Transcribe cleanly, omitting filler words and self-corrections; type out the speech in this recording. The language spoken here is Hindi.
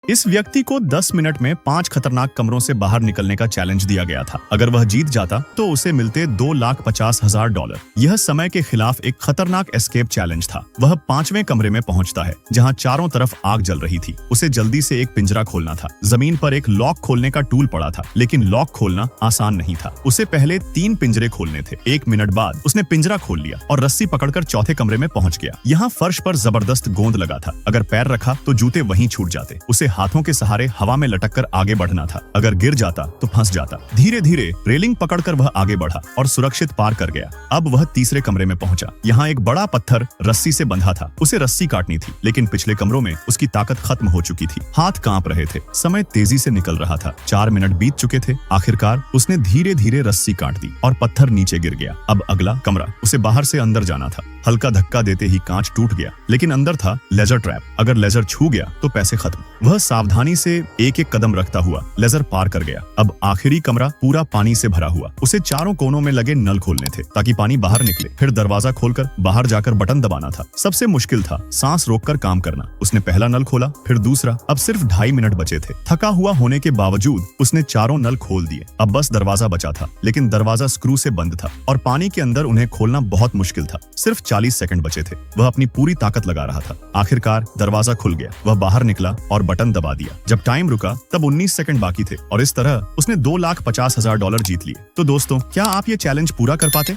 इस व्यक्ति को 10 मिनट में 5 खतरनाक कमरों से बाहर निकलने का चैलेंज दिया गया था। अगर वह जीत जाता तो उसे मिलते $2,50,000। यह समय के खिलाफ एक खतरनाक एस्केप चैलेंज था। वह 5वें कमरे में पहुंचता है जहां चारों तरफ आग जल रही थी। उसे जल्दी से एक पिंजरा खोलना था। जमीन पर एक लॉक खोलने का टूल पड़ा था, लेकिन लॉक खोलना आसान नहीं था। उसे पहले 3 पिंजरे खोलने थे। 1 मिनट बाद उसने पिंजरा खोल लिया और रस्सी पकड़कर चौथे कमरे में पहुंच गया। यहाँ फर्श पर जबरदस्त गोंद लगा था। अगर पैर रखा तो जूते वहीं छूट जाते। उसे हाथों के सहारे हवा में लटककर आगे बढ़ना था। अगर गिर जाता तो फंस जाता। धीरे धीरे रेलिंग पकड़कर वह आगे बढ़ा और सुरक्षित पार कर गया। अब वह तीसरे कमरे में पहुंचा। यहाँ एक बड़ा पत्थर रस्सी से बंधा था। उसे रस्सी काटनी थी, लेकिन पिछले कमरों में उसकी ताकत खत्म हो चुकी थी। हाथ कांप रहे थे। समय तेजी से निकल रहा था। 4 मिनट बीत चुके थे। आखिरकार उसने धीरे धीरे रस्सी काट दी और पत्थर नीचे गिर गया। अब अगला कमरा। उसे बाहर से अंदर जाना था। हल्का धक्का देते ही कांच टूट गया, लेकिन अंदर था लेजर ट्रैप। अगर लेजर छू गया तो पैसे खत्म। वह सावधानी से एक एक कदम रखता हुआ लेजर पार कर गया। अब आखिरी कमरा पूरा पानी से भरा हुआ। उसे चारों कोनों में लगे नल खोलने थे ताकि पानी बाहर निकले। फिर दरवाजा खोलकर बाहर जाकर बटन दबाना था। सबसे मुश्किल था सांस रोककर काम करना। उसने पहला नल खोला, फिर दूसरा। अब सिर्फ 2.5 मिनट बचे थे। थका हुआ होने के बावजूद उसने चारों नल खोल दिए। अब बस दरवाजा बचा था, लेकिन दरवाजा स्क्रू से बंद था और पानी के अंदर उन्हें खोलना बहुत मुश्किल था। सिर्फ 40 सेकंड बचे थे। वह अपनी पूरी ताकत लगा रहा था। आखिरकार दरवाजा खुल गया। वह बाहर निकला और बटन दबा दिया। जब टाइम रुका तब 19 सेकंड बाकी थे और इस तरह उसने $2,50,000 जीत लिए। तो दोस्तों, क्या आप ये चैलेंज पूरा कर पाते?